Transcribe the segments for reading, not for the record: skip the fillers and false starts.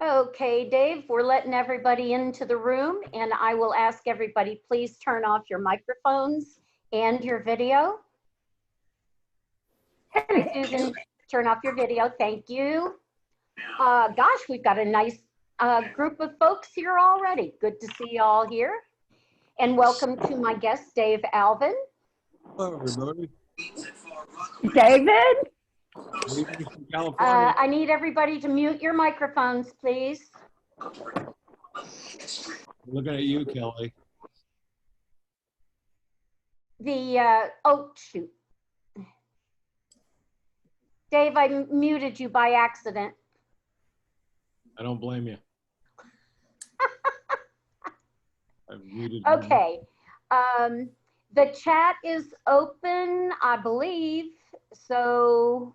Okay, Dave, we're letting everybody into the room, and I will ask everybody, please turn off your microphones and your video. Hi, Susan, turn off your video. Thank you. Gosh, we've got a nice group of folks here already. Good to see you all here. And welcome to my guest, Dave Alvin. Hello, everybody. David? I need everybody to mute your microphones, please. Looking at you, Kelly. Oh, shoot. Dave, I muted you by accident. I don't blame you. I've muted Okay. The chat is open, I believe. So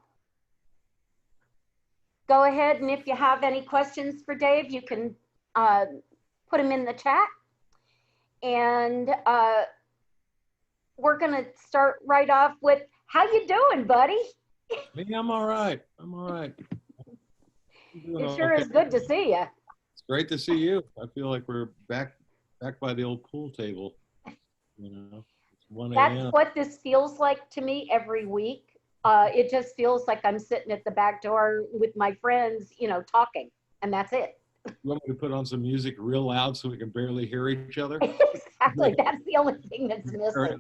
go ahead, and if you have any questions for Dave, you can put them in the chat. And we're going to start right off with, how you doing, buddy? Me, I'm all right. I'm all right. It sure is good to see you. It's great to see you. I feel like we're back by the old pool table. You know, it's 1 a.m. That's what this feels like to me every week. It just feels like I'm sitting at the back door with my friends, you know, talking, and that's it. You want me to put on some music real loud so we can barely hear each other? Exactly. That's the only thing that's missing.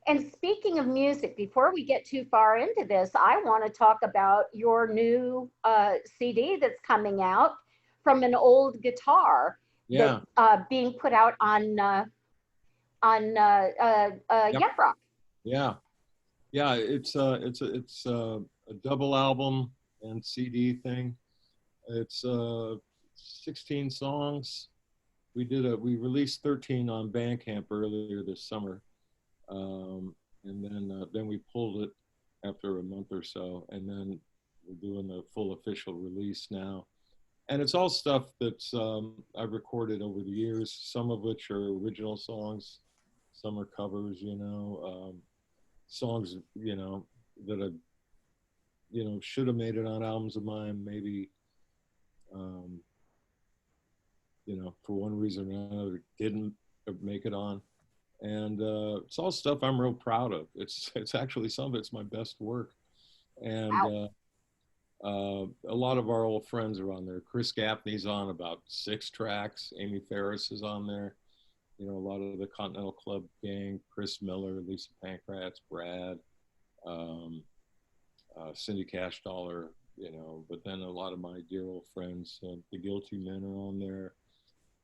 And speaking of music, before we get too far into this, I want to talk about your new CD that's coming out, From an Old Guitar. Yeah. That's being put out on Yep Rock. Yeah. Yeah. It's a double album and CD thing. It's 16 songs. We released 13 on Bandcamp earlier this summer. And then we pulled it after a month or so, and then we're doing the full official release now. And it's all stuff that's I've recorded over the years, some of which are original songs, some are covers, you know, songs, you know, that I, you know, should have made it on albums of mine, maybe, you know, for one reason or another, didn't make it on. And it's all stuff I'm real proud of. It's actually some of it's my best work. And a lot of our old friends are on there. Chris Gaffney's on about 6 tracks. Amy Ferris is on there. You know, a lot of the Continental Club gang, Chris Miller, Lisa Pankratz, Brad, Cindy Cash Dollar, you know, but then a lot of my dear old friends, the Guilty Men are on there.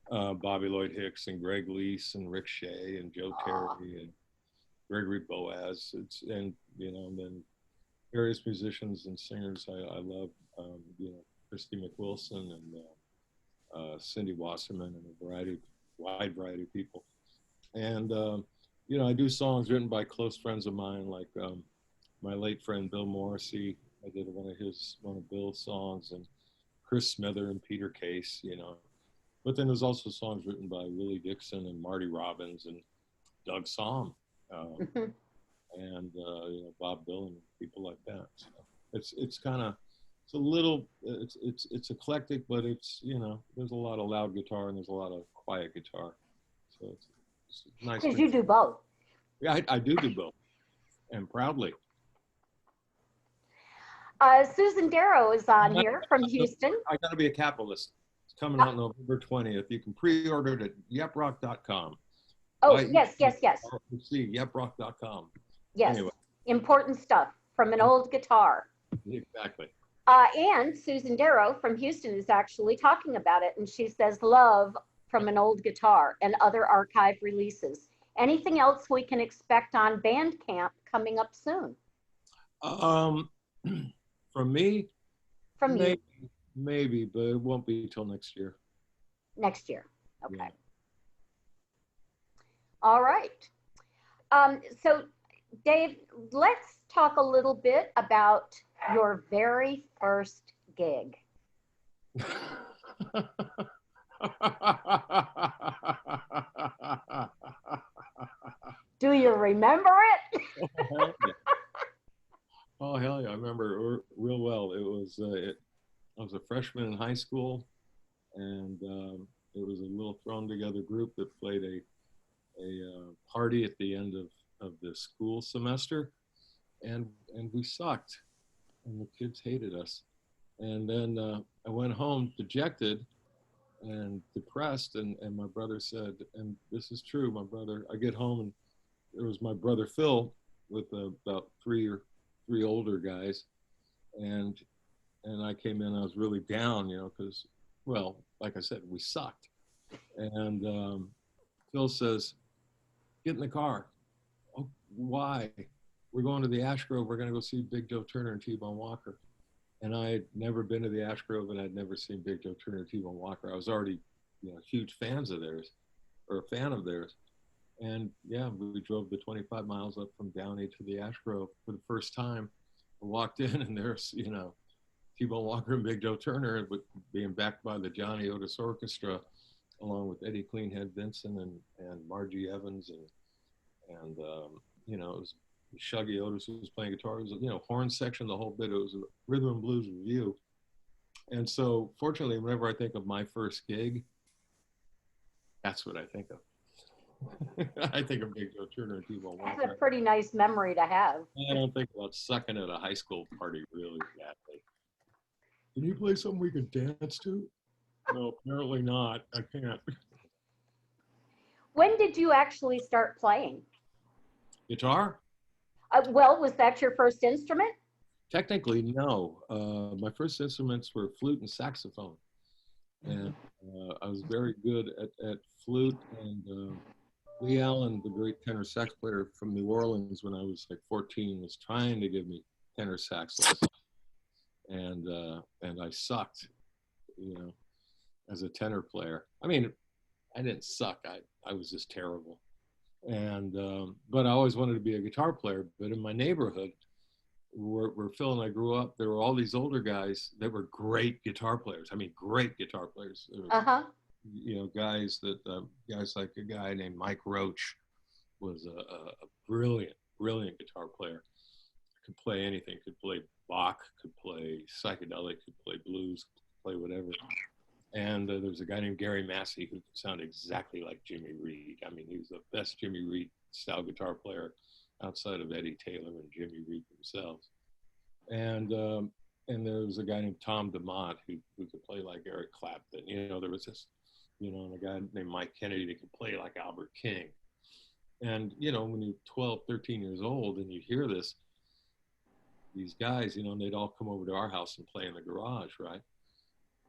Bobby Lloyd Hicks and Greg Lease and Rick Shea and Joe Terry and Gregory Boaz. And you know, and then various musicians and singers I love, you know, Christy McWilson and Cindy Wasserman and a wide variety of people. And you know, I do songs written by close friends of mine, like my late friend Bill Morrissey. I did one of Bill's songs, and Chris Smither and Peter Case, you know. But then there's also songs written by Willie Dixon and Marty Robbins and Doug Somm, and you know, Bob Dylan and people like that. So it's kind of, it's a little, it's eclectic, but it's, you know, there's a lot of loud guitar and there's a lot of quiet guitar. So it's nice. Because you do both. Yeah, I do both, and proudly. Susan Darrow is on here from Houston. I got to be a capitalist. It's coming out November 20th. You can pre-order it at yeprock.com. Oh, yes. See, yeprock.com. Yes, anyway. Important stuff, From an Old Guitar. Exactly. And Susan Darrow from Houston is actually talking about it, and she says, love From an Old Guitar and other archive releases. Anything else we can expect on Bandcamp coming up soon? From me? From you. Maybe, but it won't be till next year. Next year, okay. Yeah. All right. So Dave, let's talk a little bit about your very first gig. Do you remember it? Oh hell yeah, I remember real well. I was a freshman in high school, and it was a little thrown together group that played a party at the end of the school semester, and we sucked, and the kids hated us. And then I went home dejected and depressed, and my brother said, and this is true, my brother. I get home and there was my brother Phil with about three older guys, and I came in. I was really down, because, well, like I said, we sucked. And Phil says, "Get in the car." Oh, why? We're going to the Ash Grove. We're going to go see Big Joe Turner and T-Bone Walker. And I had never been to the Ash Grove, and I'd never seen Big Joe Turner and T-Bone Walker. I was already, huge fans of theirs, or a fan of theirs. And yeah, we drove the 25 miles up from Downey to the Ash Grove for the first time. I walked in, and there's, T-Bone Walker and Big Joe Turner being backed by the Johnny Otis Orchestra, along with Eddie Cleanhead Vinson and Margie Evans and it was Shuggy Otis was playing guitar. It was horn section, the whole bit. It was a rhythm and blues review. And so, fortunately, whenever I think of my first gig, that's what I think of. I think of Big Joe Turner and T-Bone Walker. That's a pretty nice memory to have. I don't think about sucking at a high school party really badly. Can you play something we can dance to? No, apparently not. I can't. When did you actually start playing? Guitar? Well, was that your first instrument? Technically, no. My first instruments were flute and saxophone. And I was very good at flute. And Lee Allen, the great tenor sax player from New Orleans, when I was like 14, was trying to give me tenor sax lessons. And I sucked, as a tenor player. I mean, I didn't suck. I was just terrible. And but I always wanted to be a guitar player. But in my neighborhood, where Phil and I grew up, there were all these older guys that were great guitar players. I mean, great guitar players. Guys like a guy named Mike Roach was a brilliant, brilliant guitar player. Could play anything. Could play Bach. Could play psychedelic. Could play blues. Could play whatever. And there was a guy named Gary Massey who could sound exactly like Jimmy Reed. I mean, he was the best Jimmy Reed style guitar player outside of Eddie Taylor and Jimmy Reed themselves. And there was a guy named Tom DeMott who could play like Eric Clapton. There was this, and a guy named Mike Kennedy that could play like Albert King. And, when you're 12, 13 years old and you hear these guys, they'd all come over to our house and play in the garage, right?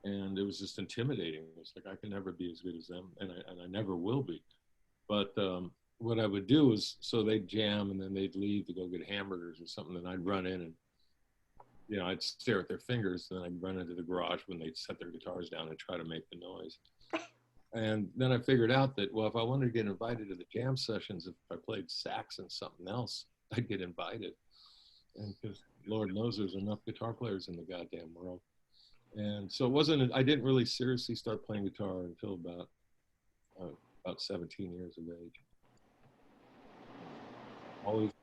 And it was just intimidating. It's like, I can never be as good as them, and I never will be. But what I would do is, so they'd jam, and then they'd leave to go get hamburgers or something, and I'd run in and, I'd stare at their fingers, and then I'd run into the garage when they'd set their guitars down and try to make the noise. And then I figured out that, well, if I wanted to get invited to the jam sessions, if I played sax and something else, I'd get invited. And because Lord knows there's enough guitar players in the goddamn world. And so I didn't really seriously start playing guitar until about 17 years of age.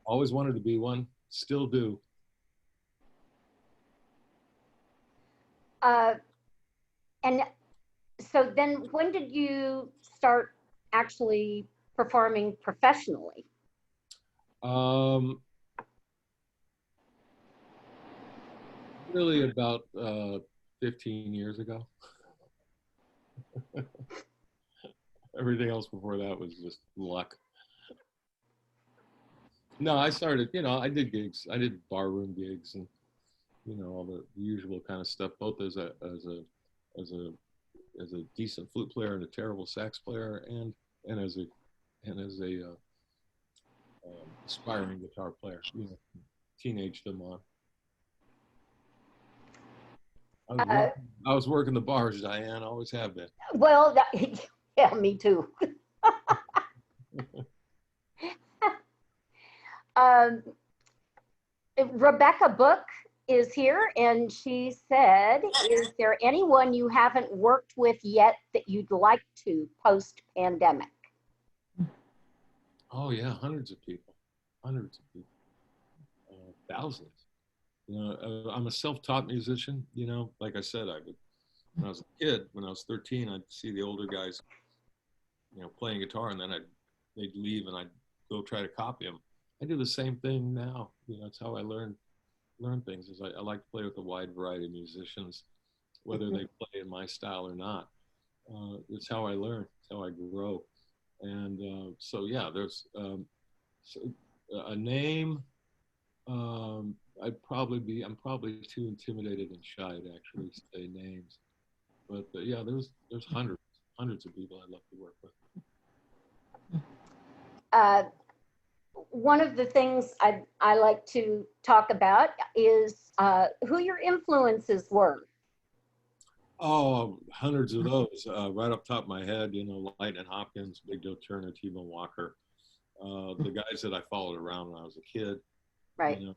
Always wanted to be one, still do. And so then when did you start actually performing professionally? Really about 15 years ago. Everything else before that was just luck. No, I started, I did gigs. I did barroom gigs and, all the usual kind of stuff, both as a decent flute player and a terrible sax player and as a aspiring guitar player, teenage them on. I was working the bars, Dianne. Always have been. Well, yeah, me too. Rebecca Book is here, and she said, is there anyone you haven't worked with yet that you'd like to post-pandemic? Oh, yeah, hundreds of people. Thousands. You know, I'm a self-taught musician. You know, like I said, when I was a kid, when I was 13, I'd see the older guys, you know, playing guitar, and then they'd leave, and I'd go try to copy them. I do the same thing now. You know, it's how I learn things. Is I like to play with a wide variety of musicians, whether they play in my style or not. It's how I learn. It's how I grow. And so yeah, there's so, a name. I'm probably too intimidated and shy to actually say names. But yeah, there's hundreds of people I'd love to work with. Uh, One of the things I like to talk about is who your influences were. Oh, hundreds of those. Right off the top of my head, you know, Lightning Hopkins, Big Joe Turner, T-Bone Walker, the guys that I followed around when I was a kid, Right. you know,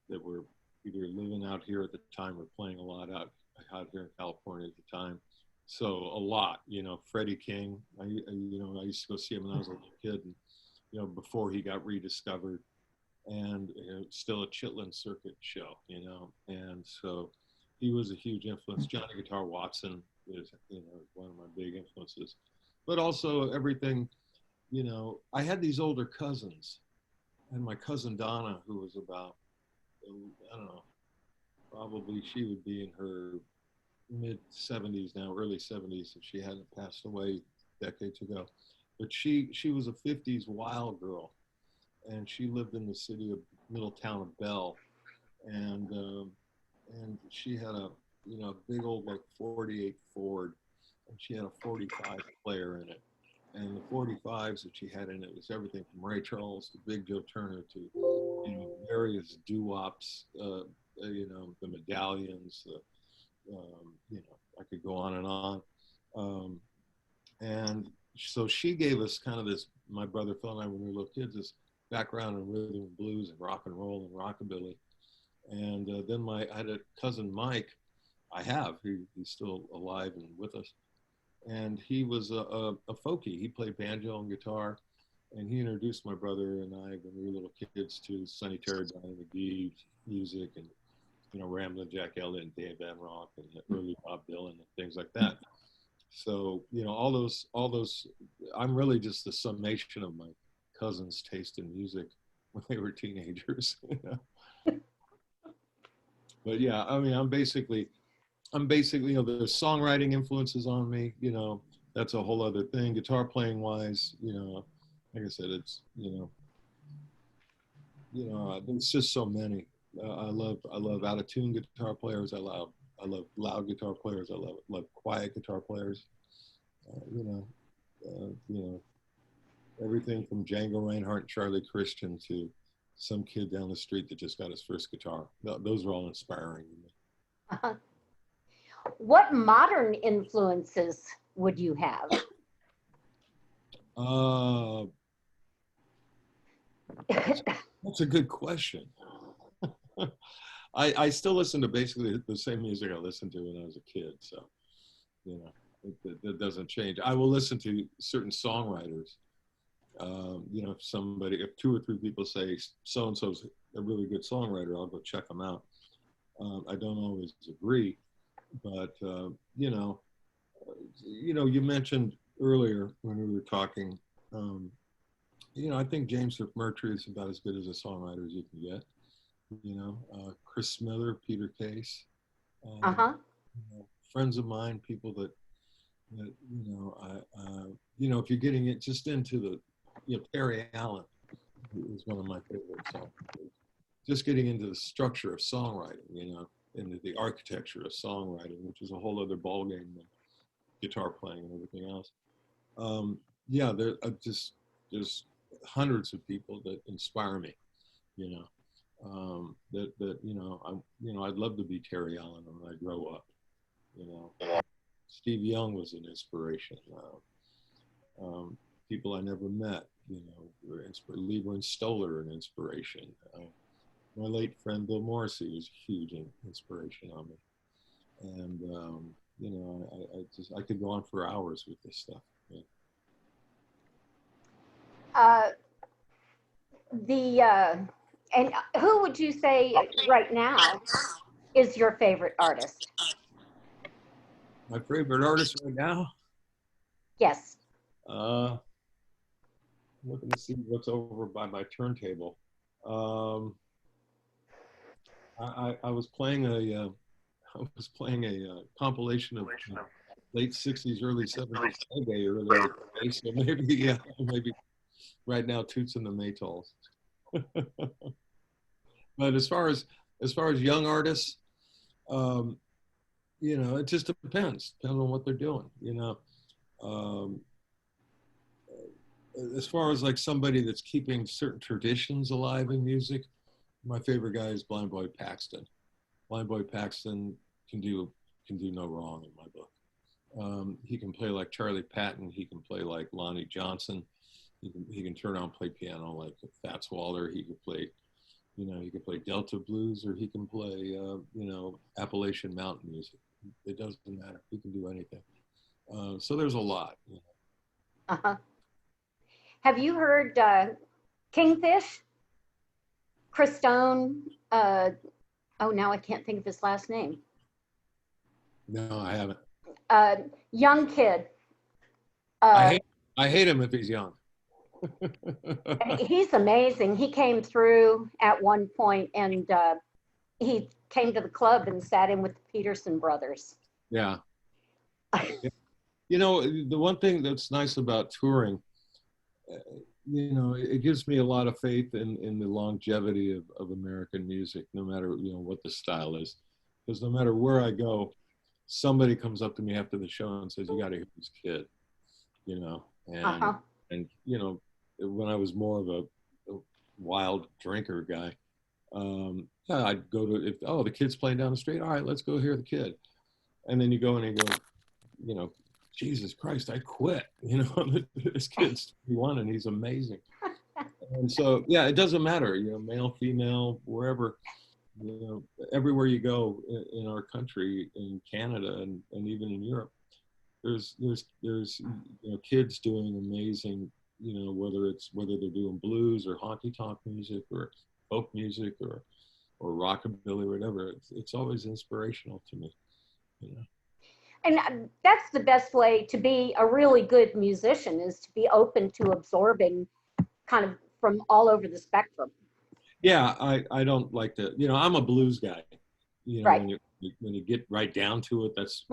that were either living out here at the time or playing a lot out here in California at the time. So a lot, you know, Freddie King. You know, I used to go see him when I was a little kid, and you know, before he got rediscovered, and you know, still a Chitlin Circuit show, you know, and so he was a huge influence. Johnny Guitar Watson is, you know, one of my big influences, but also everything, you know, I had these older cousins, and my cousin Donna, who was about, I don't know, probably she would be in her mid 70s now, early 70s, if she hadn't passed away decades ago. But she was a 50s wild girl, and she lived in the city of middle town of Bell, and she had a, you know, big old like 48 Ford, and she had a 45 player in it. And the 45s that she had in it was everything from Ray Charles to Big Joe Turner to, you know, various doo-wops, you know, the Medallions, you know, I could go on and on. Um, and so she gave us kind of this, my brother Phil and I, when we were little kids, this background in rhythm and blues and rock and roll and rockabilly. And then I had a cousin Mike, he's still alive and with us. And he was a folkie. He played banjo and guitar. And he introduced my brother and I, when we were little kids, to Sonny Terry, Donnie McGee music, and you know, Ramblin' Jack Elliott and Dave Van Ronk and early Bob Dylan and things like that. So, you know, all those, I'm really just the summation of my cousins' taste in music when they were teenagers. You know? But yeah, I mean, I'm basically, you know, there's songwriting influences on me, you know, that's a whole other thing. Guitar playing wise, you know, like I said, it's, there's just so many. I love out of tune guitar players. I love loud guitar players. I love quiet guitar players. You know, everything from Django Reinhardt and Charlie Christian to some kid down the street that just got his first guitar. Those are all inspiring to me. Uh-huh. What modern influences would you have? That's a good question. I still listen to basically the same music I listened to when I was a kid. So, you know, it doesn't change. I will listen to certain songwriters. You know, if two or three people say so-and-so's a really good songwriter, I'll go check them out. I don't always agree, but, you mentioned earlier when we were talking, you know, I think James McMurtry is about as good as a songwriter as you can get. You know, Chris Smither, Peter Case, Uh-huh. you know, friends of mine, people that you know, if you're getting it just into the, you know, Terry Allen is one of my favorite songs. Just getting into the structure of songwriting, you know, into the architecture of songwriting, which is a whole other ballgame than guitar playing and everything else. Yeah, there's hundreds of people that inspire me, you know. That I'd love to be Terry Allen when I grow up. You know, Steve Young was an inspiration. People I never met, you know, Lieber and Stoller, an inspiration. My late friend Bill Morrissey was a huge inspiration on me, and you know, I could go on for hours with this stuff. Yeah. The And who would you say right now is your favorite artist? My favorite artist right now? Yes. I'm looking to see what's over by my turntable. I was playing a compilation of late '60s, early '70s reggae earlier today, so maybe right now Toots and the Maytals. But as far as young artists, it just depends on what they're doing. Um, as far as like somebody that's keeping certain traditions alive in music, my favorite guy is Blind Boy Paxton. Blind Boy Paxton can do no wrong in my book. He can play like Charlie Patton. He can play like Lonnie Johnson. He can turn on play piano like Fats Waller. He could play, he can play Delta blues, or he can play, Appalachian mountain music. It doesn't matter. He can do anything. So there's a lot. Uh-huh. Have you heard Kingfish? Christone? Now I can't think of his last name. No, I haven't. Young kid. I hate him if he's young. He's amazing. He came through at one point, and he came to the club and sat in with the Peterson brothers. Yeah. The one thing that's nice about touring, it gives me a lot of faith in the longevity of American music, no matter, what the style is. Because no matter where I go, somebody comes up to me after the show and says, "You got to hear this kid," and when I was more of a wild drinker guy, I'd go to, the kid's playing down the street. All right, let's go hear the kid. And then you go and you go, Jesus Christ, I quit. This kid's 21 and he's amazing. And so, it doesn't matter, male, female, wherever, everywhere you go in our country, in Canada and even in Europe, there's kids doing amazing, whether they're doing blues or honky tonk music or folk music or rockabilly or whatever. It's always inspirational to me. And that's the best way to be a really good musician, is to be open to absorbing kind of from all over the spectrum. Yeah, I don't like to, I'm a blues guy. Right. When you get right down to it, that's,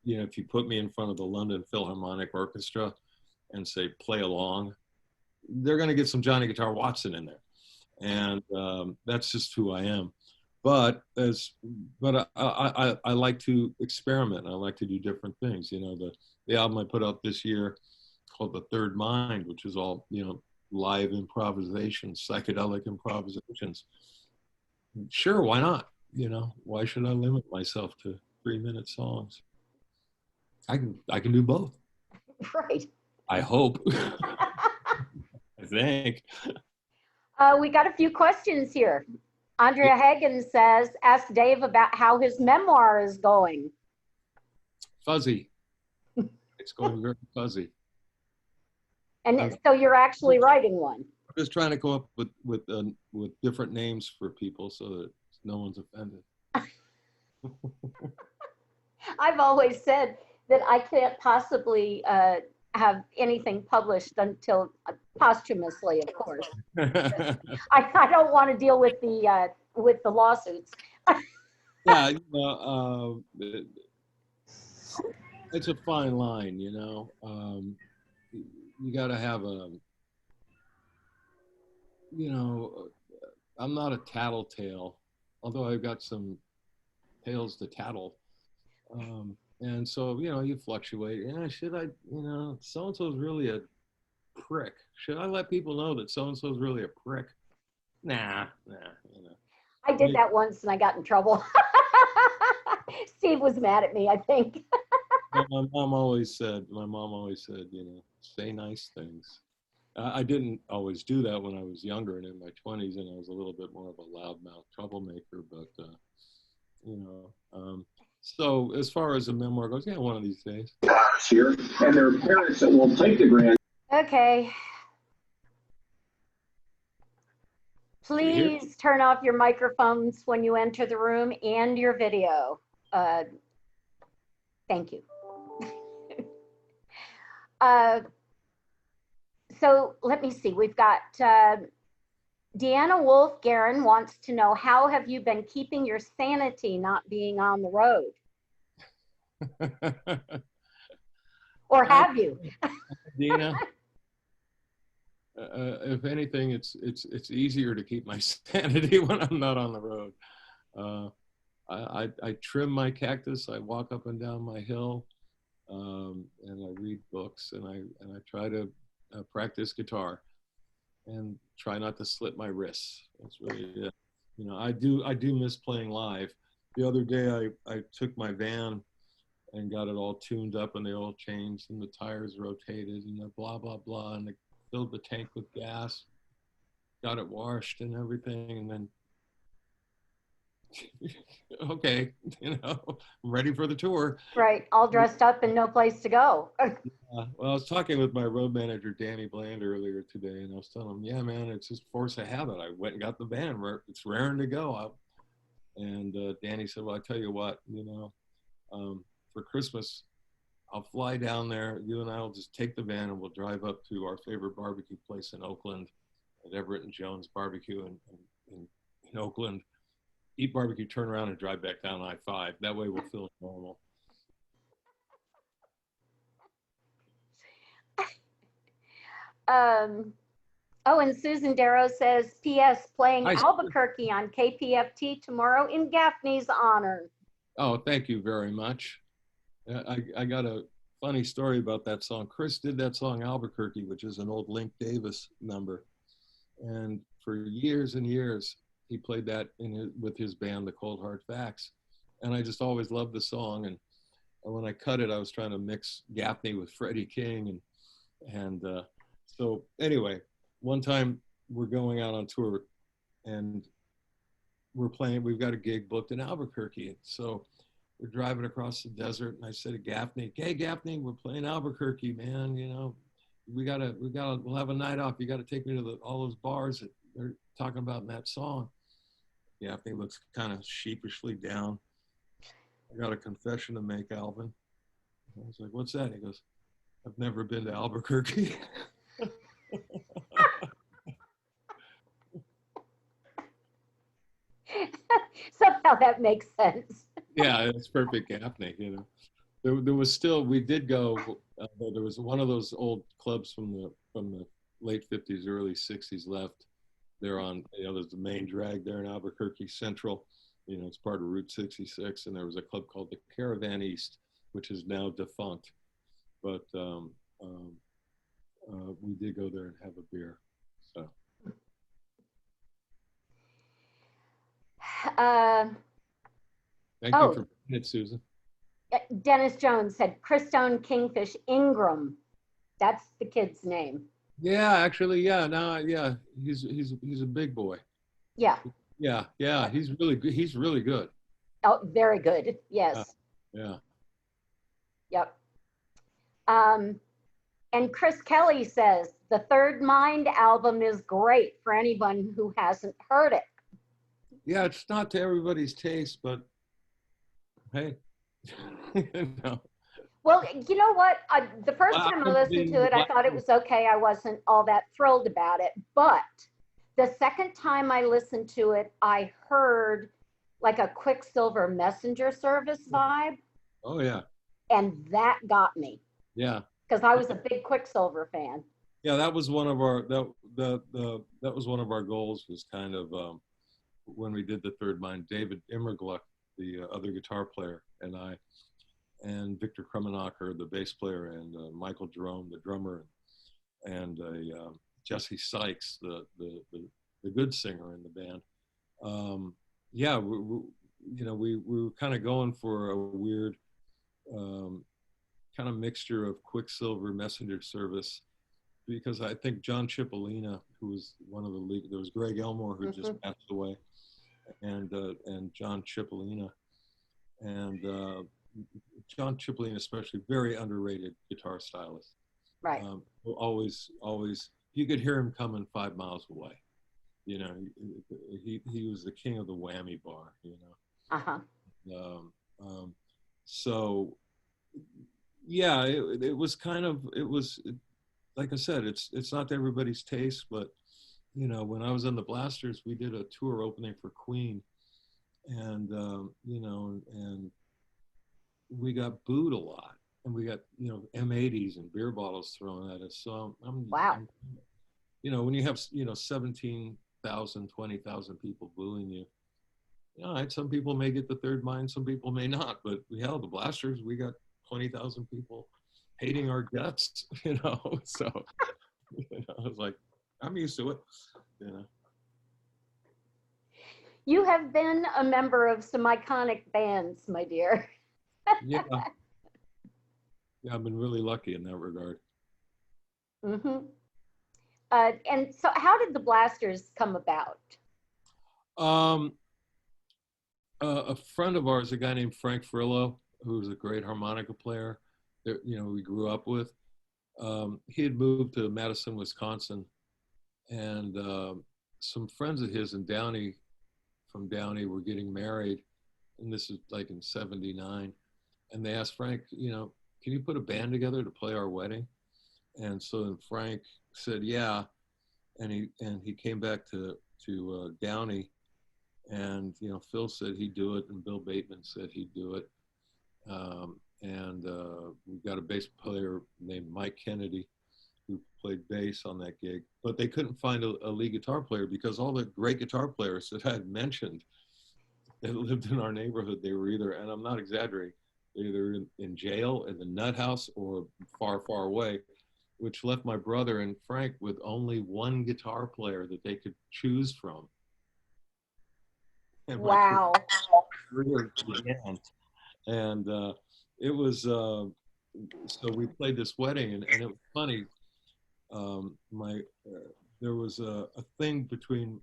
if you put me in front of the London Philharmonic Orchestra and say, play along, they're going to get some Johnny Guitar Watson in there. And that's just who I am. But I like to experiment. I like to do different things. The album I put out this year called The Third Mind, which is all, live improvisations, psychedelic improvisations. Sure, why not? Why should I limit myself to 3-minute songs? I can do both. Right. I hope. I think. We got a few questions here. Andrea Hagen says, ask Dave about how his memoir is going. Fuzzy. It's going very fuzzy. And so you're actually writing one. I'm just trying to come up with different names for people so that no one's offended. I've always said that I can't possibly have anything published until posthumously, of course. I don't want to deal with the lawsuits. Yeah, it's a fine line, you got to have I'm not a tattletale, although I've got some tales to tattle. And so, you fluctuate. Should I, so-and-so's really a prick. Should I let people know that so-and-so's really a prick? Nah. I did that once and I got in trouble. Steve was mad at me, I think. My mom always said, say nice things. I didn't always do that when I was younger and in my 20s, and I was a little bit more of a loudmouth troublemaker, but, so as far as a memoir goes, one of these days. Here, and there are parents that will take the grand. Okay. we hear? Please turn off your microphones when you enter the room and your video. Thank you. So let me see. We've got Deanna Wolf Guerin wants to know, how have you been keeping your sanity not being on the road? Or have you? Dina, if anything, it's easier to keep my sanity when I'm not on the road. I trim my cactus. I walk up and down my hill, and I read books, and I try to practice guitar, and try not to slip my wrists. That's really it. You know, I do miss playing live. The other day, I took my van and got it all tuned up, and the oil changed, and the tires rotated, and the blah blah blah, and I filled the tank with gas, got it washed and everything, and then okay, you know, I'm ready for the tour. Right, all dressed up and no place to go. Well, I was talking with my road manager, Danny Bland, earlier today, and I was telling him, yeah, man, it's just force of habit. I went and got the van. It's raring to go. And Danny said, well, I tell you what, you know, for Christmas, I'll fly down there. You and I will just take the van and we'll drive up to our favorite barbecue place in Oakland, at Everett and Jones Barbecue in Oakland. Eat barbecue, turn around, and drive back down I-5. That way we'll feel normal. Oh, and Susan Darrow says, P.S. playing Hi, Albuquerque on KPFT tomorrow in Gaffney's honor. Oh, thank you very much. I got a funny story about that song. Chris did that song Albuquerque, which is an old Link Davis number. And for years and years, he played that with his band, the Cold Hard Facts. And I just always loved the song. And when I cut it, I was trying to mix Gaffney with Freddie King. And so anyway, one time we're going out on tour and we've got a gig booked in Albuquerque. So we're driving across the desert, and I said to Gaffney, hey, Gaffney, we're playing Albuquerque, man. You know, we'll have a night off. You got to take me to all those bars that they're talking about in that song. Gaffney looks kind of sheepishly down. I got a confession to make, Alvin. I was like, what's that? He goes, I've never been to Albuquerque. Somehow that makes sense. Yeah, it's perfect Gaffney, you know. There was still, we did go, there was one of those old clubs from the late 50s, early 60s left. They're on, you know, there's the main drag there in Albuquerque Central. You know, it's part of Route 66. And there was a club called the Caravan East, which is now defunct. But we did go there and have a beer. So. Thank you for it, Susan. Dennis Jones said Christone Kingfish Ingram. That's the kid's name. Yeah, actually, yeah. No, yeah. He's a big boy. Yeah. Yeah. He's really good. He's really good. Oh, very good. Yes. Yeah. Yep. And Chris Kelly says the Third Mind album is great for anyone who hasn't heard it. Yeah, it's not to everybody's taste, but hey, no. Well, you know what? The first time I listened to it, I thought it was okay. I wasn't all that thrilled about it. But the second time I listened to it, I heard like a Quicksilver Messenger Service vibe. Oh, yeah. And that got me. Yeah. Because I was a big Quicksilver fan. Yeah, that was one of our that was one of our goals, was kind of when we did the Third Mind. David Immergluck, the other guitar player, and I, and Victor Krummenacher, the bass player, and Michael Jerome, the drummer, and Jesse Sykes, the good singer in the band. Yeah, we were kind of going for a weird kind of mixture of Quicksilver, Messenger Service, because I think John Cipollina, who was one of the lead, there was Greg Elmore who just passed away, and John Cipollina, and John Cipollina especially, very underrated guitar stylist. Right. Always, you could hear him coming 5 miles away. you know, he was the king of the whammy bar, you Uh-huh. know. So yeah, it was kind of, it was, like I said, it's not everybody's taste, but you know, when I was in the Blasters, we did a tour opening for Queen, and you know, and we got booed a lot, and we got, you know, M80s and beer bottles thrown at us. So Wow. you know, when you have, you know, 17,000, 20,000 people booing you, all right, some people may get the third mind, some people may not, but we held the Blasters. We got 20,000 people hating our guts, you know. So you know, I was like, I'm used to it, you know. You have been a member of some iconic bands, my dear. Yeah, yeah, I've been really lucky in that regard. Hmm. And so how did the Blasters come about? Um, a friend of ours, a guy named Frank Frillo, who was a great harmonica player that, you know, we grew up with. He had moved to Madison, Wisconsin, and some friends of his in Downey, from Downey, were getting married, and this is like in '79. And they asked Frank, you know, can you put a band together to play our wedding? And so then Frank said, yeah, and he came back to Downey, and you know, Phil said he'd do it, and Bill Bateman said he'd do it. And we got a bass player named Mike Kennedy who played bass on that gig, but they couldn't find a lead guitar player because all the great guitar players that I had mentioned that lived in our neighborhood, they were either, and I'm not exaggerating, either in jail in the nut house or far, far away, which left my brother and Frank with only one guitar player that they could choose from. And my Wow. career began. And it was, so we played this wedding, and it was funny. My There was a thing between,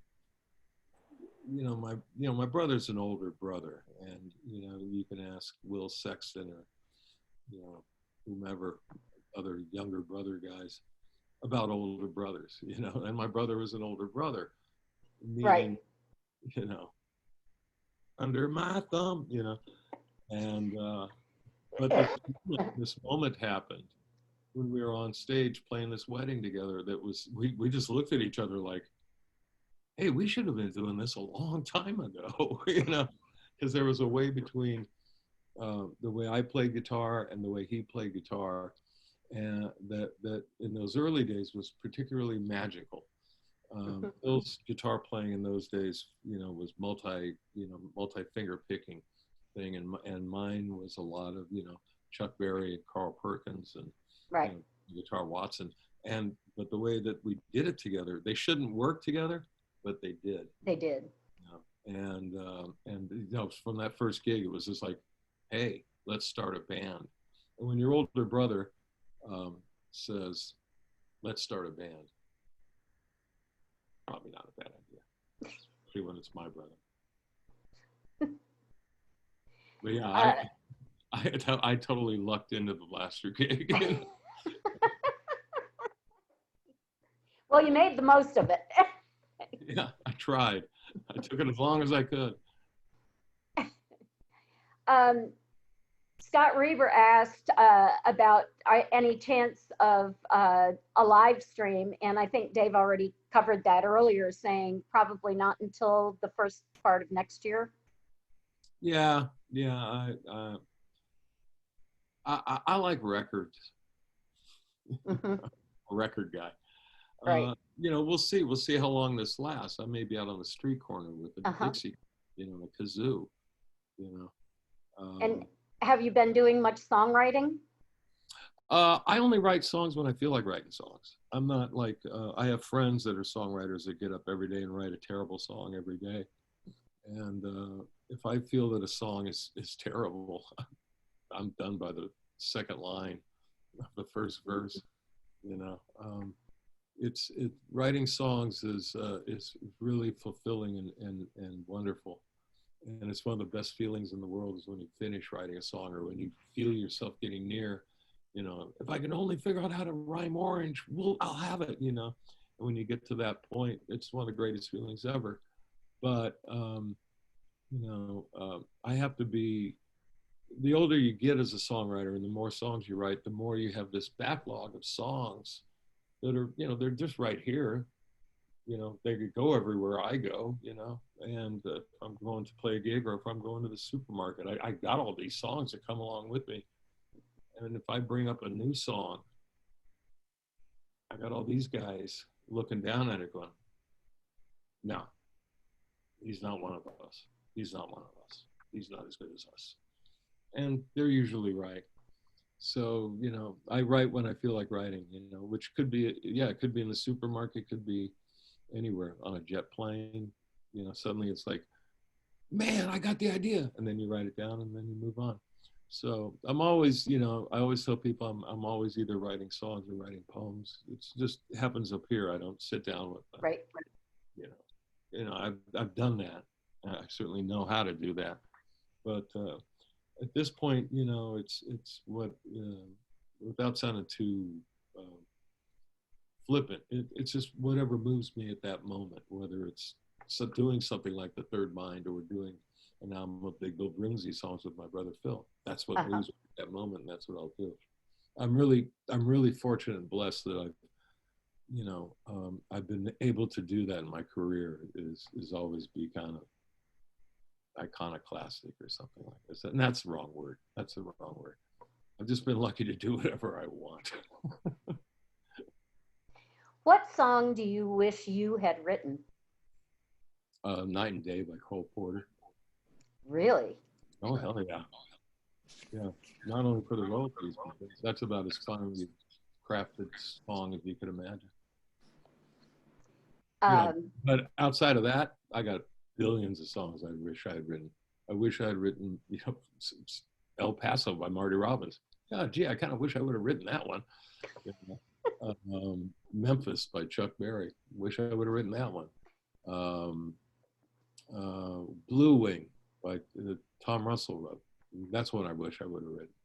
you know, my brother's an older brother, and you know, you can ask Will Sexton or, you know, whomever, other younger brother guys about older brothers, you know, and my brother was an older brother, Right. meaning, you know, under my thumb, you know, and but this moment happened when we were on stage playing this wedding together. That was, we just looked at each other like, hey, we should have been doing this a long time ago, you know, because there was a way between the way I played guitar and the way he played guitar, and that in those early days was particularly magical. Bill's guitar playing in those days, you know, was multi finger picking thing, and mine was a lot of, you know, Chuck Berry and Carl Perkins and, Right. you know, Guitar Watson. And but the way that we did it together, they shouldn't work together, but they did. They did. You know? And you know, from that first gig, it was just like, hey, let's start a band. And when your older brother says, let's start a band, probably not a bad idea, especially when it's my brother. But yeah, I totally lucked into the Blaster gig. Well, you made the most of it. Yeah, I tried. I took it as long as I could. Scott Reaver asked about any chance of a live stream, and I think Dave already covered that earlier, saying probably not until the first part of next year. Yeah, I like records. Mm-hmm. A record guy. Right. You know, we'll see. We'll see how long this lasts. I may be out on the street corner with a Dixie, you know, a kazoo, you know. And have you been doing much songwriting? I only write songs when I feel like writing songs. I'm not like, I have friends that are songwriters that get up every day and write a terrible song every day. And if I feel that a song is terrible, I'm done by the second line of the first verse, you know. Writing songs is really fulfilling and wonderful. And it's one of the best feelings in the world is when you finish writing a song, or when you feel yourself getting near, you know, if I can only figure out how to rhyme orange, I'll have it, you know. when you get to that point, it's one of the greatest feelings ever. But I have to be. The older you get as a songwriter, and the more songs you write, the more you have this backlog of songs that are, they're just right here. They could go everywhere I go, and if I'm going to play a gig or if I'm going to the supermarket, I got all these songs that come along with me. And if I bring up a new song, I got all these guys looking down at it going, no, he's not one of us. He's not one of us. He's not as good as us. And they're usually right. So, I write when I feel like writing, which could be, it could be in the supermarket, could be anywhere, on a jet plane. Suddenly it's like, man, I got the idea. And then you write it down and then you move on. So I'm always, I always tell people I'm always either writing songs or writing poems. It's just happens up here. I don't sit down with them. Right. I've done that. I certainly know how to do that. But at this point, it's what, without sounding too flippant, it's just whatever moves me at that moment, whether it's doing something like The Third Mind or doing an album of Big Bill Bringsley songs with my brother Phil. That's what moves me at that moment, and that's what I'll do. I'm really fortunate and blessed that I've been able to do that in my career. Is always be kind of iconoclastic or something like this, and that's the wrong word. That's the wrong word. I've just been lucky to do whatever I want. What song do you wish you had written? Night and Day by Cole Porter. Really? Oh, hell yeah. Yeah, not only for the royalties, but that's about as finely crafted song as you could imagine. But outside of that, I got billions of songs I wish I had written. I wish I had written, El Paso by Marty Robbins. Oh, gee, I kind of wish I would have written that one. Memphis by Chuck Berry. Wish I would have written that one. Blue Wing by Tom Russell wrote. That's one I wish I would have written.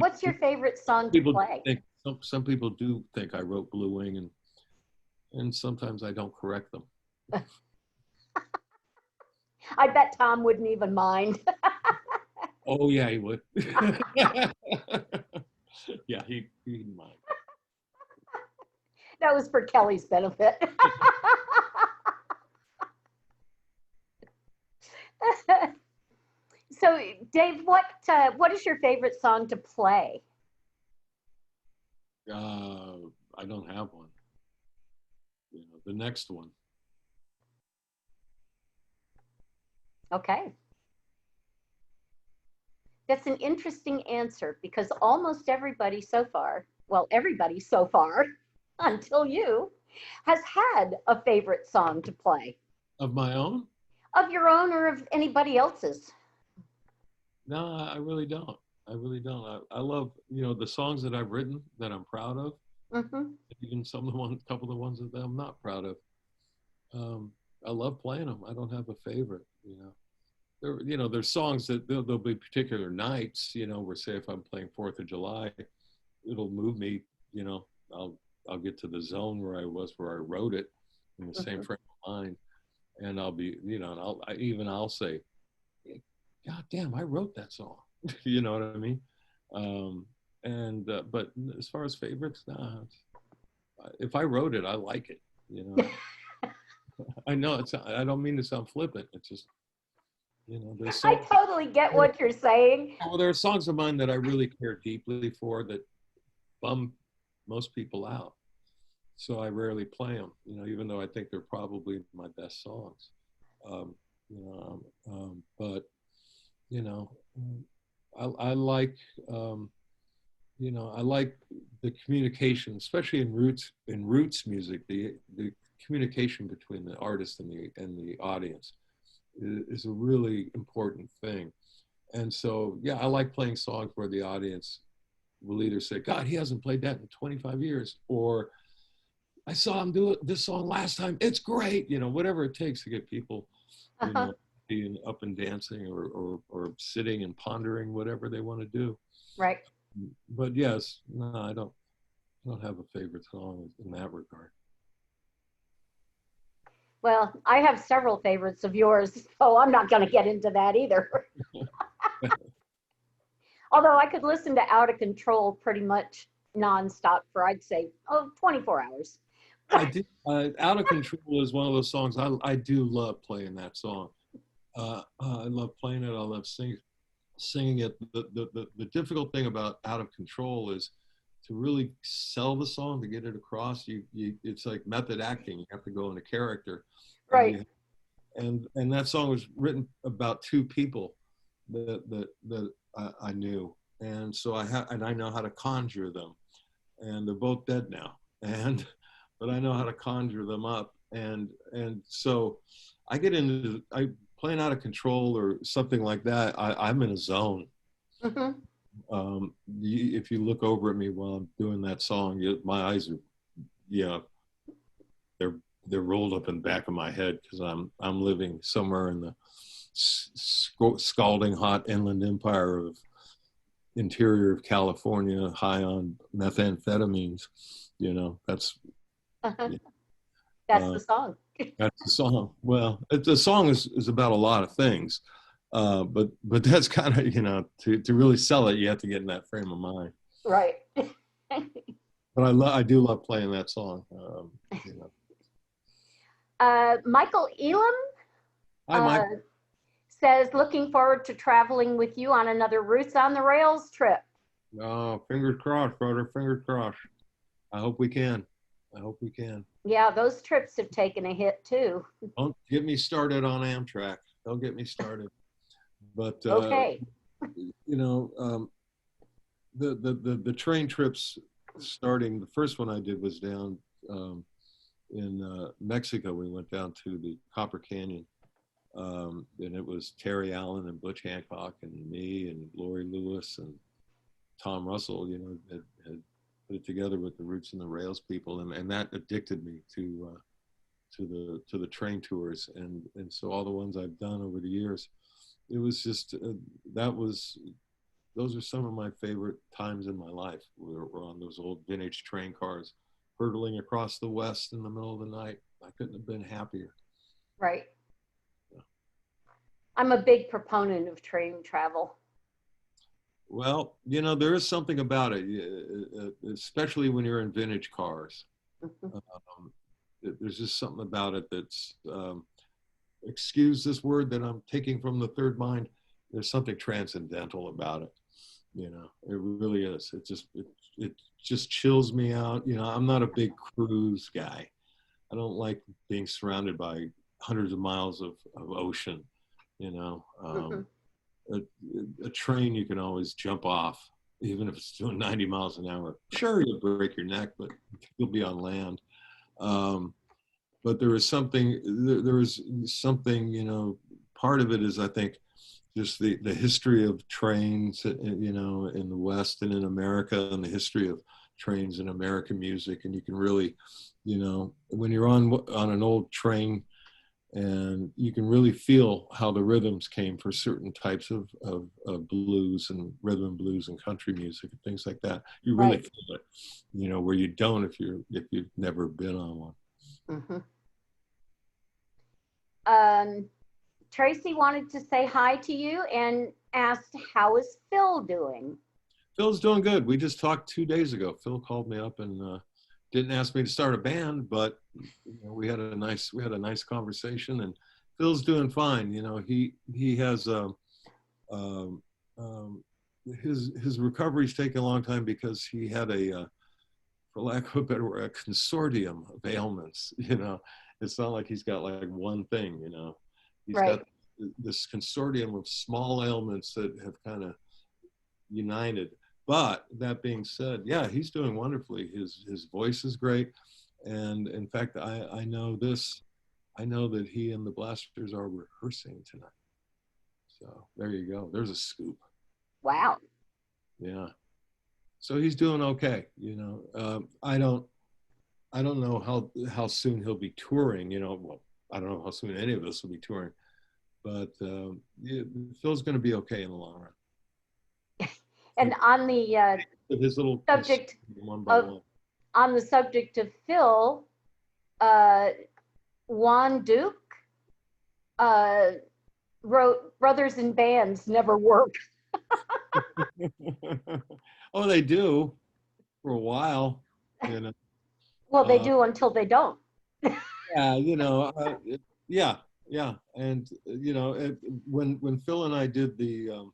What's your favorite song to play? Some people do think I wrote Blue Wing, and sometimes I don't correct them. I bet Tom wouldn't even mind. Oh yeah, he would. Yeah, he'd mind. That was for Kelly's benefit. So, Dave, what is your favorite song to play? I don't have one. The next one. Okay. That's an interesting answer because almost everybody so far, until you, has had a favorite song to play. Of my own? Of your own or of anybody else's? No, I really don't. I really don't. I love, the songs that I've written that I'm proud of. Mm-hmm. Even a couple of the ones that I'm not proud of. I love playing them. I don't have a favorite, there's songs that there'll be particular nights, where say if I'm playing 4th of July, it'll move me, I'll get to the zone where I wrote it in the same frame of mind. And I'll be, I'll say, God damn, I wrote that song. You know what I mean? But as far as favorites, nah, if I wrote it, I like it, I know I don't mean to sound flippant. It's just, there's I totally get what you're saying. Well, there are songs of mine that I really care deeply for that bum most people out. So I rarely play them, even though I think they're probably my best songs. But I like, I like the communication, especially in roots music, the communication between the artist and the audience is a really important thing. And so, yeah, I like playing songs where the audience will either say, God, he hasn't played that in 25 years, or I saw him do this song last time. It's great. Whatever it takes to get people, being up and dancing or sitting and pondering whatever they want to do. Right. But yes, no, I don't. I don't have a favorite song in that regard. Well, I have several favorites of yours, so I'm not going to get into that either. Although I could listen to Out of Control pretty much nonstop for, I'd say, 24 hours. I did. Out of Control is one of those songs. I do love playing that song. I love playing it. I love singing it. The difficult thing about Out of Control is to really sell the song, to get it across. It's like method acting. You have to go into character. Right. And that song was written about two people that I knew, and so I know how to conjure them, and they're both dead now, but I know how to conjure them up, and so I get into playing Out of Control or something like that. I'm in a zone. Mm-hmm. If you look over at me while I'm doing that song, my eyes are, they're rolled up in the back of my head because I'm living somewhere in the scalding hot inland empire of interior of California, high on methamphetamines. That's Uh-huh. That's the song. That's the song. Well, the song is about a lot of things, but that's kind of to really sell it, you have to get in that frame of mind. Right. But I do love playing that song. Michael Elam Hi, Mike. says, looking forward to traveling with you on another Roots on the Rails trip. Oh, fingers crossed, brother. Fingers crossed. I hope we can. Yeah, those trips have taken a hit too. Don't get me started on Amtrak. Don't get me started. But okay. The train trips starting. The first one I did was down in Mexico. We went down to the Copper Canyon, and it was Terry Allen and Butch Hancock and me and Lori Lewis and Tom Russell. Had put it together with the Roots and the Rails people, and that addicted me to the train tours, and so all the ones I've done over the years, it was just those are some of my favorite times in my life. We're on those old vintage train cars, hurtling across the West in the middle of the night. I couldn't have been happier. Right. Yeah. I'm a big proponent of train travel. Well, there is something about it, especially when you're in vintage cars. Mm-hmm. There's just something about it that's, excuse this word that I'm taking from the third mind, there's something transcendental about it. It really is. It just chills me out. I'm not a big cruise guy. I don't like being surrounded by hundreds of miles of ocean. Mm-hmm. A train you can always jump off, even if it's doing 90 miles an hour. Sure, you'll break your neck, but you'll be on land. But there is something, part of it is, I think, just the history of trains, in the West and in America, and the history of trains in American music. And you can really, when you're on an old train, and you can really feel how the rhythms came for certain types of blues and rhythm and blues and country music and things like that. You really right. Feel it, where you don't if you've never been on one. Mm-hmm. Tracy wanted to say hi to you and asked, how is Phil doing? Phil's doing good. We just talked 2 days ago. Phil called me up and didn't ask me to start a band, but we had a nice conversation, and Phil's doing fine. He has his recovery's taken a long time because he had for lack of a better word, a consortium of ailments. It's not like he's got like one thing. He's right. got this consortium of small ailments that have kind of united. But that being said, yeah, he's doing wonderfully. His voice is great. And in fact, I know this. I know that he and the Blasters are rehearsing tonight. So there you go. There's a scoop. Wow. Yeah. So he's doing okay. I don't know how soon he'll be touring. Well, I don't know how soon any of us will be touring. But Phil's going to be okay in the long run. And on the his little subject of on the subject of Phil, Juan Duke wrote Brothers in Bands Never Work. Oh, they do for a while, you know. Well, they do until they don't. Yeah, yeah, yeah, and when Phil and I did the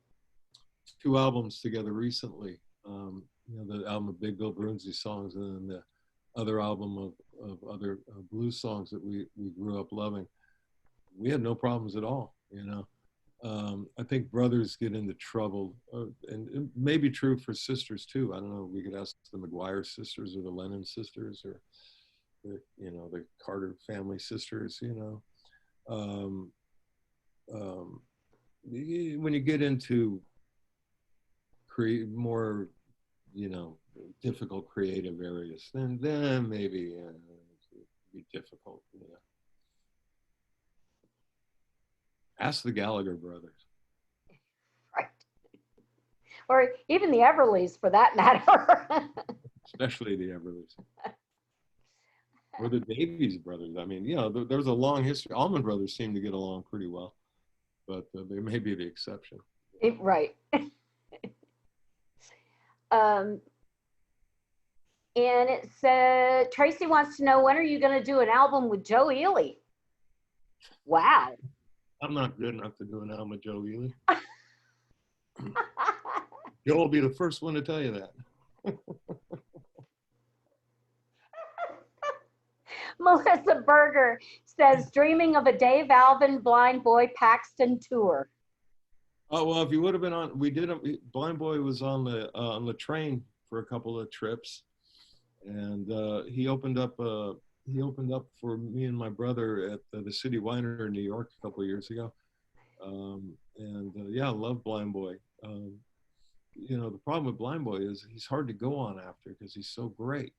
2 albums together recently, the album of Big Bill Broonzy songs, and then the other album of other blues songs that we grew up loving, we had no problems at all, I think brothers get into trouble, and it may be true for sisters too. I don't know. We could ask the McGuire sisters or the Lennon sisters or the Carter family sisters. When you get into more, difficult creative areas, then maybe it'd be difficult. Ask the Gallagher brothers. Right. Or even the Everlys, for that matter. Especially the Everlys. Or the Davies brothers. I mean, there's a long history. Allman Brothers seem to get along pretty well, but they may be the exception. Right. And it said, Tracy wants to know, when are you going to do an album with Joe Ely? Wow. I'm not good enough to do an album with Joe Ely. Joe will be the first one to tell you that. Melissa Berger says, dreaming of a Dave Alvin Blind Boy Paxton tour. Oh, well, if you would have been on, Blind Boy was on the train for a couple of trips, and he opened up for me and my brother at the City Winery in New York a couple of years ago. I love Blind Boy. The problem with Blind Boy is he's hard to go on after because he's so great.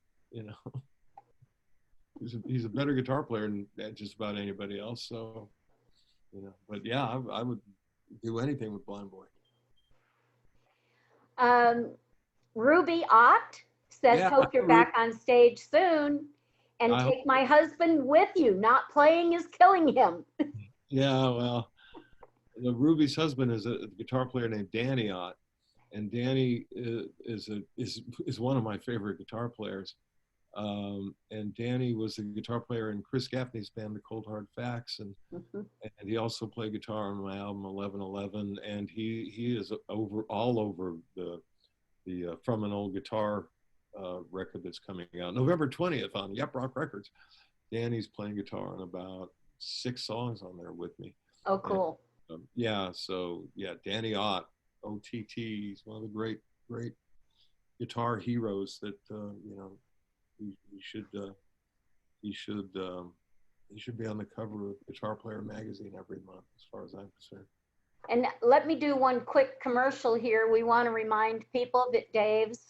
He's a better guitar player than just about anybody else. So, but yeah, I would do anything with Blind Boy. Ruby Ott says, hope you're back on stage soon, and take my husband with you. Not playing is killing him. Yeah, well, Ruby's husband is a guitar player named Danny Ott, and Danny is one of my favorite guitar players. And Danny was a guitar player in Chris Gaffney's band, The Cold Hard Facts, and he also played guitar on my album 1111. And he is all over the From an Old Guitar record that's coming out November 20th on Yep Rock Records. Danny's playing guitar on about 6 songs on there with me. Oh, cool. And, Danny Ott, OTT. He's one of the great guitar heroes that he should be on the cover of Guitar Player magazine every month, as far as I'm concerned. And let me do one quick commercial here. We want to remind people that Dave's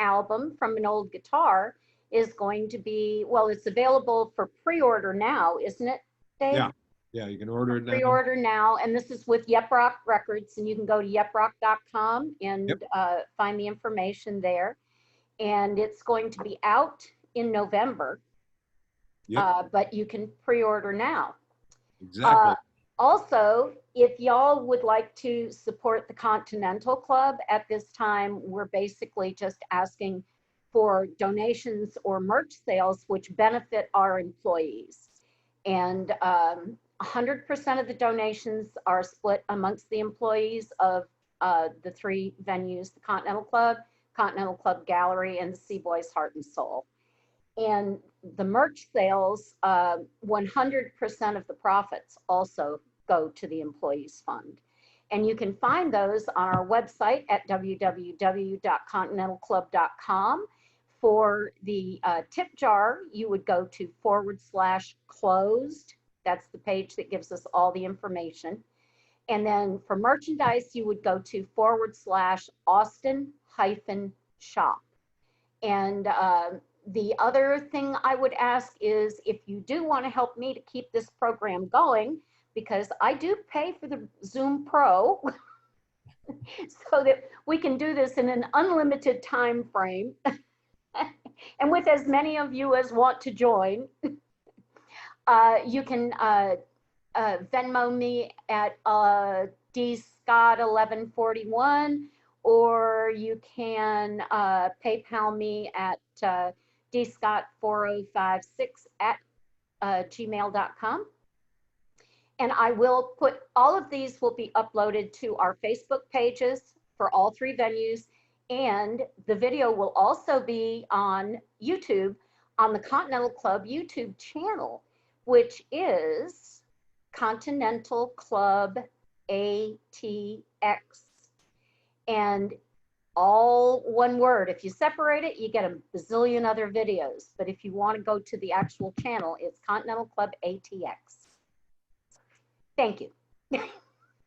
album, From an Old Guitar, is going to be, it's available for pre-order now, isn't it, Dave? Yeah, you can order it now. Pre-order now, and this is with Yep Rock Records, and you can go to yeprock.com and find the information there. And it's going to be out in November, but you can pre-order now. Exactly. Also, if y'all would like to support the Continental Club at this time, we're basically just asking for donations or merch sales, which benefit our employees. And 100% of the donations are split amongst the employees of the 3 venues, the Continental Club Gallery, and the Sea Boys Heart and Soul. And the merch sales, 100% of the profits also go to the Employees Fund. And you can find those on our website at www.continentalclub.com. For the tip jar, you would go to /closed. That's the page that gives us all the information. And then for merchandise, you would go to /Austin-shop. And the other thing I would ask is, if you do want to help me to keep this program going, because I do pay for the Zoom Pro so that we can do this in an unlimited time frame. And with as many of you as want to join, you can Venmo me at dscott1141, or you can PayPal me at dscott4056 at gmail.com. And I will put, all of these will be uploaded to our Facebook pages for all three venues. And the video will also be on YouTube, on the Continental Club YouTube channel, which is Continental Club ATX. And all one word. If you separate it, you get a bazillion other videos. But if you want to go to the actual channel, it's Continental Club ATX. Thank you.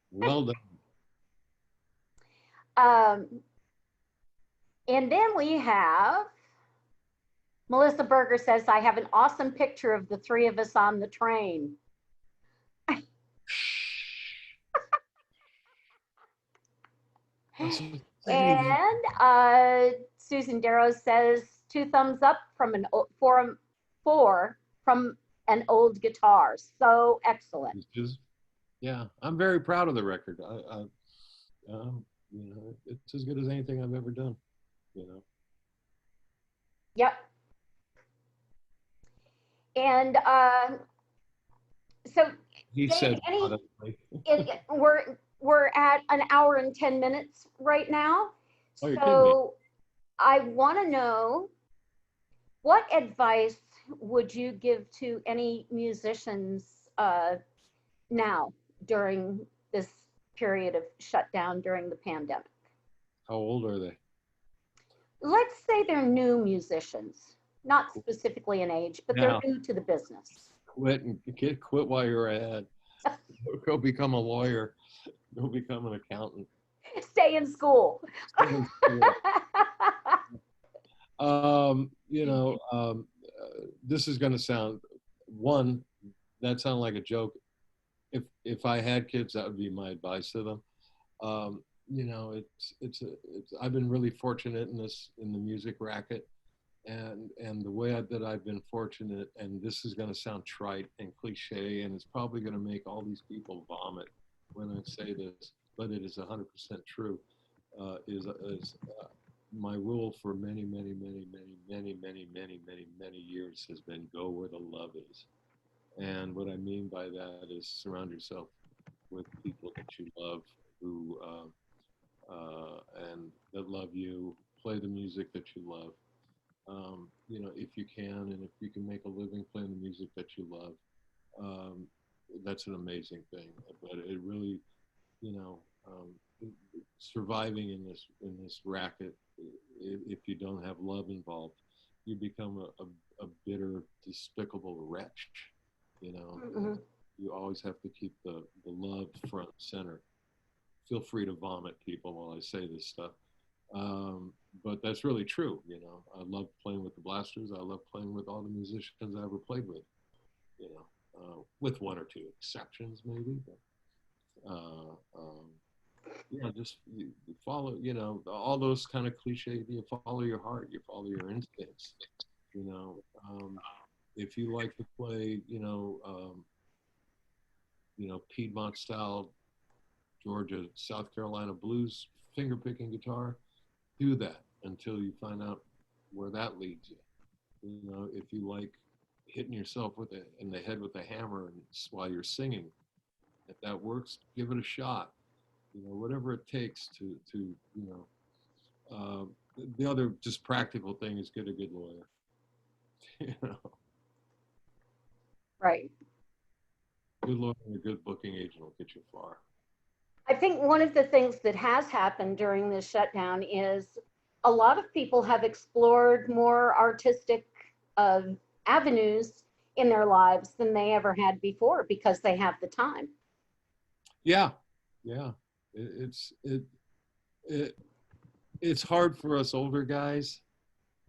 Well done. And then we have Melissa Berger says, I have an awesome picture of the three of us on the train. And Susan Darrow says, 2 thumbs up from an four from an old guitar. So excellent. Yeah, I'm very proud of the record. You know, it's as good as anything I've ever done. You know. Yep. And so He said, we're at an hour and 10 minutes right now. Oh, so I want to know, what advice would you give to any musicians now during this period of shutdown during the pandemic? How old are they? Let's say they're new musicians, not specifically in age, but they're new to the business. Quit while you're ahead. Go become a lawyer. Go become an accountant. Stay in school. You know, this is going to sound, that sound like a joke. If I had kids, that would be my advice to them. You know, I've been really fortunate in the music racket, and the way that I've been fortunate, and this is going to sound trite and cliche, and it's probably going to make all these people vomit when I say this, but it is 100% true. Is my rule for many years has been go where the love is. And what I mean by that is surround yourself with people that you love, who and that love you. Play the music that you love. You know, if you can, and if you can make a living playing the music that you love, that's an amazing thing. But it really, you know, surviving in this racket, if you don't have love involved, you become a bitter, despicable wretch. You know, Mm-hmm. You always have to keep the love front and center. Feel free to vomit, people, while I say this stuff. But that's really true. You know, I love playing with the Blasters. I love playing with all the musicians I ever played with. You know, with one or two exceptions, maybe. But, yeah, just you follow. You know, all those kind of cliches. You follow your heart. You follow your instincts. You know, if you like to play, Piedmont style, Georgia, South Carolina blues finger-picking guitar, do that until you find out where that leads you. You know, if you like hitting yourself in the head with a hammer while you're singing, if that works, give it a shot. You know, whatever it takes to the other just practical thing is get a good lawyer. You know, Right. good lawyer and a good booking agent will get you far. I think one of the things that has happened during this shutdown is a lot of people have explored more artistic avenues in their lives than they ever had before because they have the time. Yeah. It's hard for us older guys,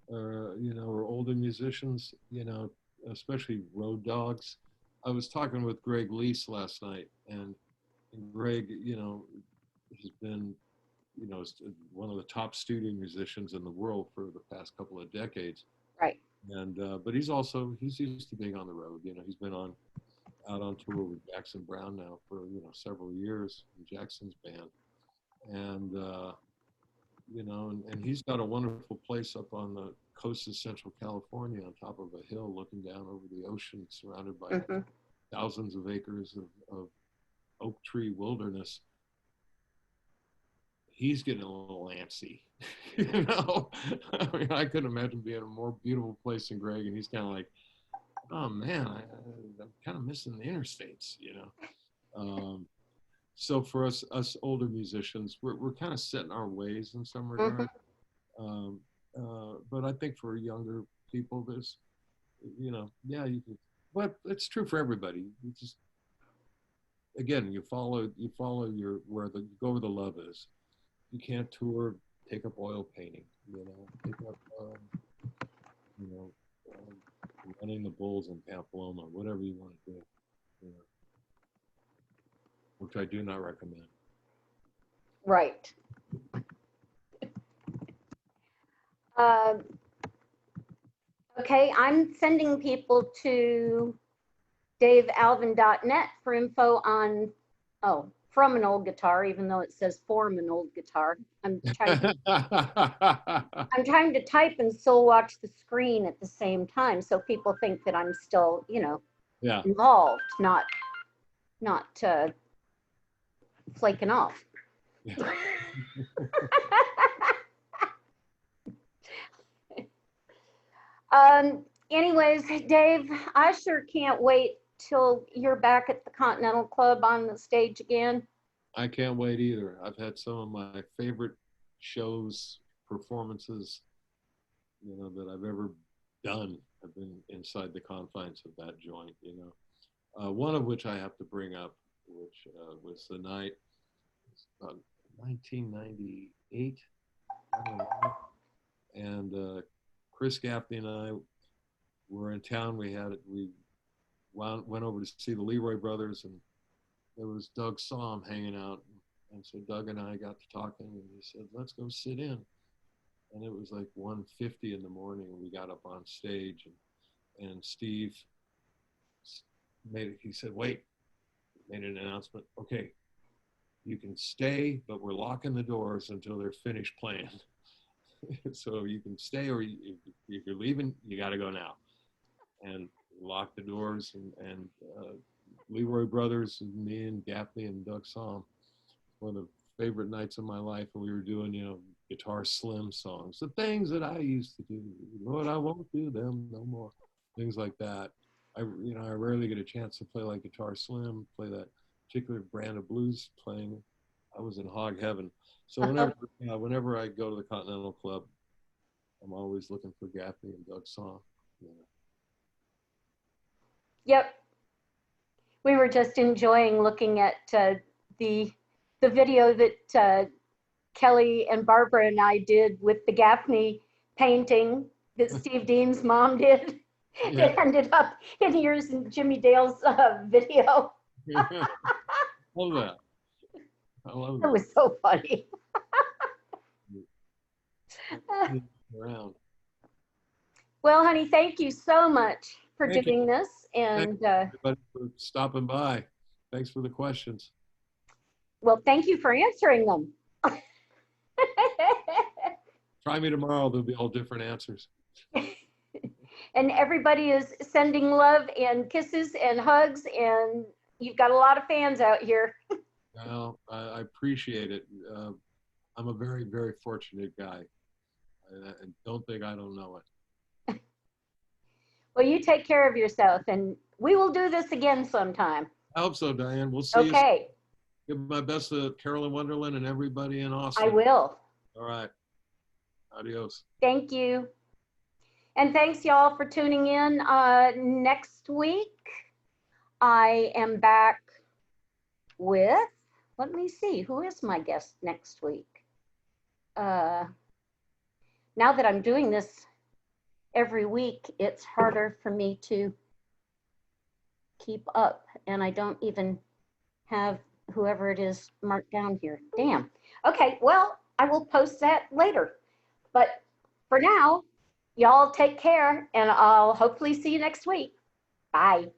or older musicians, especially road dogs. I was talking with Greg Lease last night, and Greg, has been, one of the top studio musicians in the world for the past couple of decades. Right. And but he's used to being on the road. You know, he's been out on tour with Jackson Brown now for several years in Jackson's band, and you know, and he's got a wonderful place up on the coast of Central California on top of a hill looking down over the ocean, surrounded by thousands of acres of oak tree wilderness. He's getting a little antsy, you know. I mean, I couldn't imagine being a more beautiful place than Greg, and he's kind of like, oh man, I'm kind of missing the interstates, you know. So for us older musicians, we're kind of set in our ways in some regard. But I think for younger people, there's, you know, yeah, you can, but it's true for everybody. You just, again, you follow you go where the love is. You can't tour, take up oil painting, you know, take up, you know, running the bulls in Pamplona, whatever you want to do, you know, which I do not recommend. Right. Okay, I'm sending people to davealvin.net for info on, from an old guitar, even though it says form an old guitar. I'm trying to type and still watch the screen at the same time, so people think that I'm still, you know, involved, not flaking off. Anyways, Dave, I sure can't wait till you're back at the Continental Club on the stage again. I can't wait either. I've had some of my favorite shows, performances, you know, that I've ever done. I've been inside the confines of that joint, you know. One of which I have to bring up, which was the night, about 1998, and Chris Gaffney and I were in town. We went over to see the Leroy Brothers, and there was Doug Somm hanging out. And so Doug and I got to talking, and he said, let's go sit in. And it was like 1:50 in the morning, and we got up on stage, and Steve he said, wait, made an announcement. Okay, you can stay, but we're locking the doors until they're finished playing. So you can stay, or if you're leaving, you got to go now. And lock the doors, and Leroy Brothers and me and Gaffney and Doug Somm, one of the favorite nights of my life. And we were doing, you know, Guitar Slim songs, the things that I used to do. Lord, I won't do them no more. Things like that. I rarely get a chance to play like Guitar Slim, play that particular brand of blues playing. I was in hog heaven. So whenever I go to the Continental Club, I'm always looking for Gaffney and Doug Somm. You know. Yep. We were just enjoying looking at the video that Kelly and Barbara and I did with the Gaffney painting that Steve Dean's mom did. Yeah. It ended up in yours and Jimmy Dale's video. Love that. I love that. It was so funny. Around. Well, honey, thank you so much for doing this. And everybody for stopping by. Thanks for the questions. Well, thank you for answering them. Try me tomorrow. There'll be all different answers. And everybody is sending love and kisses and hugs, and you've got a lot of fans out here. Well, I appreciate it. I'm a very, very fortunate guy. I don't think I don't know it. Well, you take care of yourself, and we will do this again sometime. I hope so, Diane. We'll see you. Okay. Give my best to Carolyn Wonderland and everybody in Austin. I will. All right. Adios. Thank you. And thanks, y'all, for tuning in. Next week, I am back with, let me see, who is my guest next week? Now that I'm doing this every week, it's harder for me to keep up, and I don't even have whoever it is marked down here. Damn. Okay, well, I will post that later. But for now, Y'all take care, and I'll hopefully see you next week. Bye.